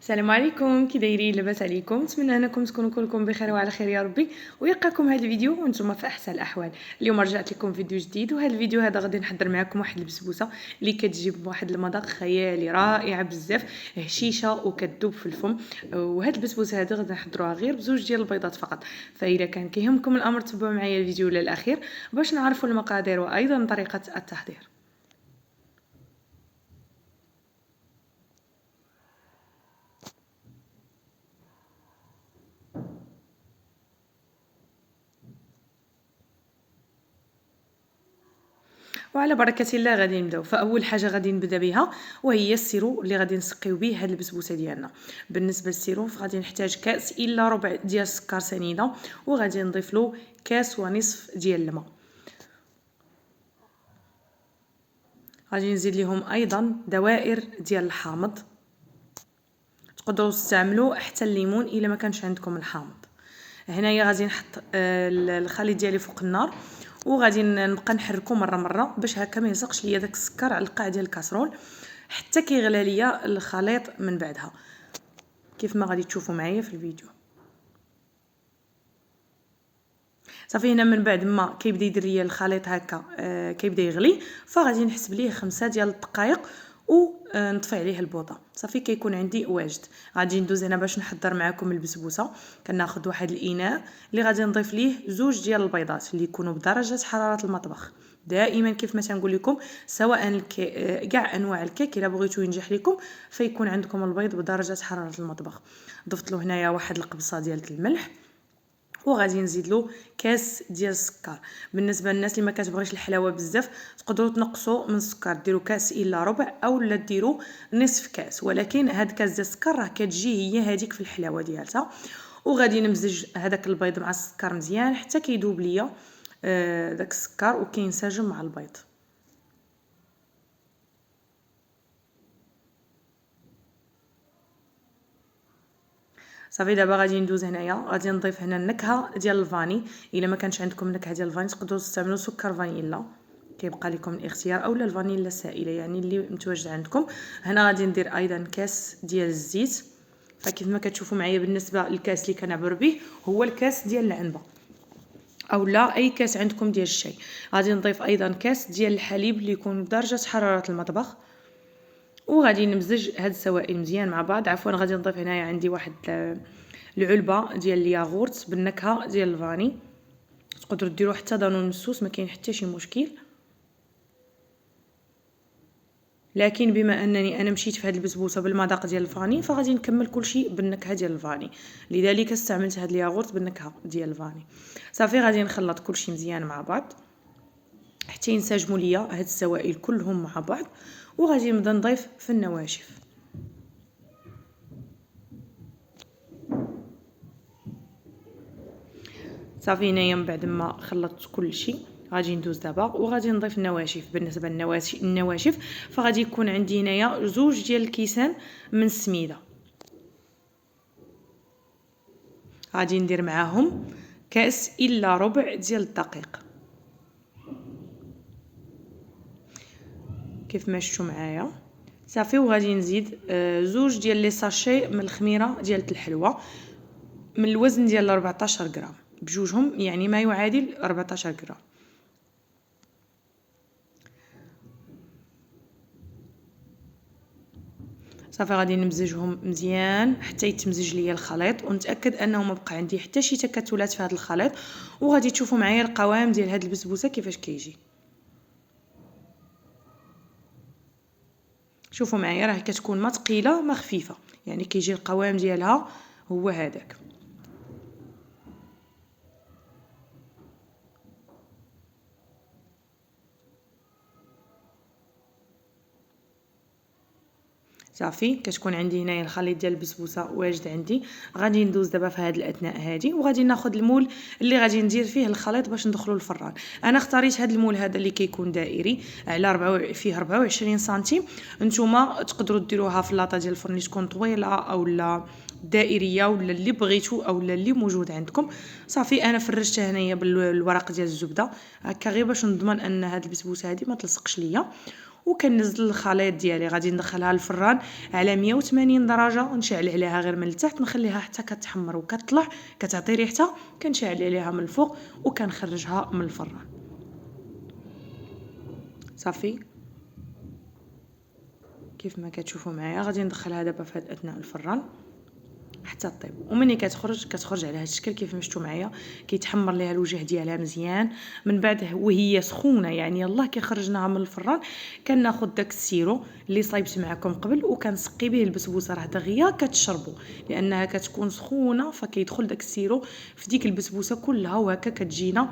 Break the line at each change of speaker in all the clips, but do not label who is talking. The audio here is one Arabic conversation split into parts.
السلام عليكم، كي دايرين؟ لاباس عليكم؟ نتمنى انكم تكونوا كلكم بخير وعلى خير يا ربي، ويلقاكم هذا الفيديو وانتم في احسن الاحوال. اليوم رجعت لكم فيديو جديد، وهذا الفيديو هذا غادي نحضر معكم واحد البسبوسه اللي كتجيب واحد المذاق خيالي رائعه بزاف، هشيشه وكتذوب في الفم. وهاد البسبوسه هذه غادي نحضروها غير بزوج ديال البيضات فقط. فاذا كان كيهمكم الامر تبعوا معايا الفيديو للاخير باش نعرفوا المقادير وايضا طريقه التحضير. وعلى بركة الله غادي نبداو. فاول حاجه غادي نبدا بها وهي السيرو اللي غادي نسقيو به هاد البسبوسه ديالنا. بالنسبه للسيرو فغادي نحتاج كاس الا ربع ديال السكر سنيده، وغادي نضيف له كاس ونصف ديال الماء. غادي نزيد لهم ايضا دوائر ديال الحامض، تقدروا تستعملوا حتى الليمون الا ما كانش عندكم الحامض. هنايا غادي نحط الخليط ديالي فوق النار، وغادي نبقى نحركو مره باش هكا ما يلصقش ليا داك السكر على القاع ديال الكاسرول حتى كيغلى ليا الخليط من بعدها كيف ما غادي تشوفوا معايا في الفيديو. صافي هنا من بعد ما كيبدا يدير ليا الخليط هكا كيبدا يغلي، فغادي نحسب ليه 5 ديال الدقائق ونطفي عليه البوطه. صافي كيكون عندي واجد. غادي ندوز هنا باش نحضر معكم البسبوسه. كناخذ واحد الاناء اللي غادي نضيف ليه زوج ديال البيضات اللي يكونوا بدرجه حراره المطبخ. دائما كيف ما تنقول لكم، سواء كاع انواع الكيك الا بغيتو ينجح لكم فيكون عندكم البيض بدرجه حراره المطبخ. ضفت له هنايا واحد القبصه ديال الملح، وغادي نزيد له كاس ديال السكر. بالنسبه للناس اللي ما كتبغيش الحلاوه بزاف تقدروا تنقصوا من السكر، ديروا كاس الا ربع او لا ديروا نصف كاس، ولكن هاد كاس ديال السكر راه كتجي هي هذيك في الحلاوه ديالها. وغادي نمزج هذاك البيض مع السكر مزيان حتى كيذوب ليا داك السكر وكينسجم مع البيض. صافي دابا غادي ندوز هنايا غادي نضيف هنا النكهه ديال الفاني. الا ما كانش عندكم نكهه ديال الفاني تقدروا تستعملوا سكر فانيلا، كيبقى لكم الاختيار، اولا الفانيلا السائله يعني اللي متواجد عندكم. هنا غادي ندير ايضا كاس ديال الزيت. فكيف ما كتشوفوا معايا بالنسبه للكاس اللي كنعبر به هو الكاس ديال العنبه اولا اي كاس عندكم ديال الشاي. غادي نضيف ايضا كاس ديال الحليب اللي يكون بدرجه حراره المطبخ، وغادي نمزج هاد السوائل مزيان مع بعض. عفوا غادي نضيف هنايا عندي واحد العلبه ديال الياغورت بالنكهه ديال الفاني، تقدروا ديروا حتى دانون مسوس ما كاين حتى شي مشكل. لكن بما انني انا مشيت في هذه البسبوسه بالمذاق ديال الفاني فغادي نكمل كلشي بالنكهه ديال الفاني، لذلك استعملت هذا الياغورت بالنكهه ديال الفاني. صافي غادي نخلط كلشي مزيان مع بعض حتى ينسجموا ليا هاد السوائل كلهم مع بعض، وغادي نبدا نضيف في النواشف. صافي هنايا من بعد ما خلطت كل شيء غادي ندوز دابا وغادي نضيف النواشف. بالنسبه للنواشف فغادي يكون عندي هنايا زوج ديال الكيسان من السميده، غادي ندير معاهم كاس الا ربع ديال الدقيق كيف ما شفتوا معايا. صافي وغادي نزيد زوج ديال لي ساشي من الخميره ديال الحلوى من الوزن ديال 14 غرام بجوجهم، يعني ما يعادل 14 غرام. صافي غادي نمزجهم مزيان حتى يتمزج ليا الخليط ونتاكد انه ما بقى عندي حتى شي تكتلات في هذا الخليط. وغادي تشوفوا معايا القوام ديال هذه البسبوسه كيفاش كيجي. شوفوا معايا راه كتكون ما ثقيله ما خفيفه، يعني كيجي القوام ديالها هو هذاك. صافي كتكون عندي هنايا الخليط ديال البسبوسه واجد عندي. غادي ندوز دابا في هذه الاثناء هذه وغادي ناخذ المول اللي غادي ندير فيه الخليط باش ندخلو الفران. انا اختاريت هذا المول هذا اللي كيكون دائري على فيه 24 سنتيم. نتوما تقدروا ديروها في لاطه ديال الفرن اللي تكون طويله اولا دائريه ولا اللي بغيتو اولا اللي موجود عندكم. صافي انا فرشتها هنايا بالورق ديال الزبده هكا غير باش نضمن ان هذه البسبوسه هذه ما تلصقش ليا. وكنزل الخليط ديالي. غادي ندخلها للفران على 180 درجه، نشعل عليها غير من التحت، نخليها حتى كتحمر وكتطلع كتعطي ريحتها، كنشعل عليها من الفوق وكنخرجها من الفران. صافي كيف ما كتشوفوا معايا غادي ندخلها دابا في هذا اثناء الفران حتى طيب. ومني كتخرج على هذا الشكل كيف ما شفتوا معايا، كيتحمر ليها الوجه ديالها مزيان. من بعد وهي سخونه يعني يلاه كي خرجناها من الفران كناخذ داك السيرو اللي صايبت معكم قبل وكنسقي به البسبوسه. راه دغيا كتشربوا لانها كتكون سخونه، فكيدخل داك السيرو في ديك البسبوسه كلها، وهكا كتجينا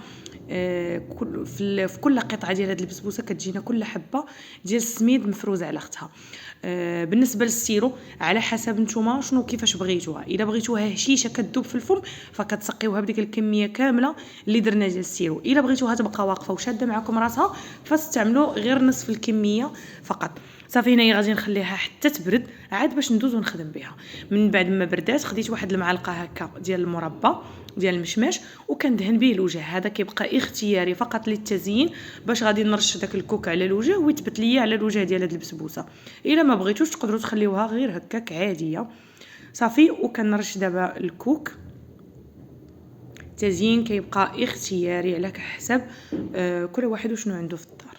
في كل قطعه ديال هاد البسبوسه كتجينا كل حبه ديال السميد مفروزه على اختها. بالنسبه للسيرو على حسب نتوما شنو كيفاش بغيتوها. الا بغيتوها هشيشه كتذوب في الفم فكتسقيوها بديك الكميه كامله اللي درنا ديال السيرو. الا بغيتوها تبقى واقفه وشاده معكم راسها فتستعملوا غير نصف الكميه فقط. صافي هنايا غادي نخليها حتى تبرد عاد باش ندوز ونخدم بها. من بعد ما بردات خديت واحد المعلقه هكا ديال المربى ديال المشماش وكندهن به الوجه. هذا كيبقى اختياري فقط للتزيين، باش غادي نرش داك الكوك على الوجه ويثبت ليا على الوجه ديال هاد البسبوسه. الا ما بغيتوش تقدروا تخليوها غير هكاك عاديه. صافي وكنرش دابا الكوك. التزيين كيبقى اختياري على حسب كل واحد وشنو عنده في الدار.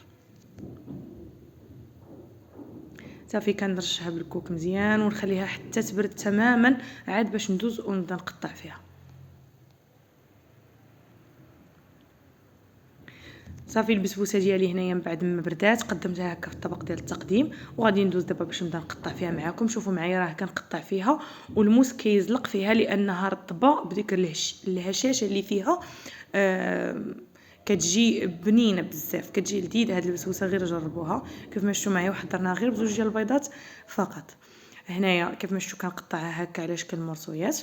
صافي كنرشها بالكوك مزيان ونخليها حتى تبرد تماما عاد باش ندوز ونبدا نقطع فيها. صافي البسبوسه ديالي هنايا من بعد ما بردات قدمتها هكا في الطبق ديال التقديم، وغادي ندوز دابا باش نبدا نقطع فيها معكم. شوفوا معايا راه كنقطع فيها والموس كيزلق فيها لانها رطبه بديك الهشاشه اللي فيها. كتجي بنينه بزاف، كتجي لذيذه هاد البسبوسه. غير جربوها كيف ما شفتوا معايا، وحضرناها غير بزوج ديال البيضات فقط. هنايا كيف ما شفتوا كنقطعها هكا على شكل مرصويات.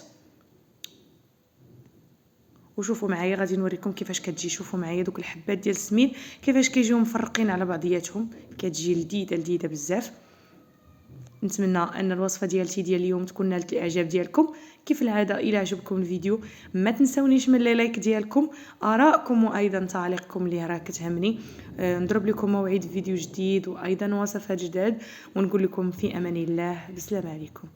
وشوفوا معايا غادي نوريكم كيفاش كتجي. شوفوا معايا دوك الحبات ديال السميد كيفاش كيجيو مفرقين على بعضياتهم، كتجي لذيذه بزاف. نتمنى ان الوصفه ديال اليوم تكون نالت الاعجاب ديالكم. كيف العاده الى عجبكم الفيديو ما تنسونيش من لايك ديالكم، ارائكم وايضا تعليقكم اللي راه كتهمني. نضرب لكم موعد فيديو جديد وايضا وصفات جداد، ونقول لكم في امان الله. بسلام عليكم.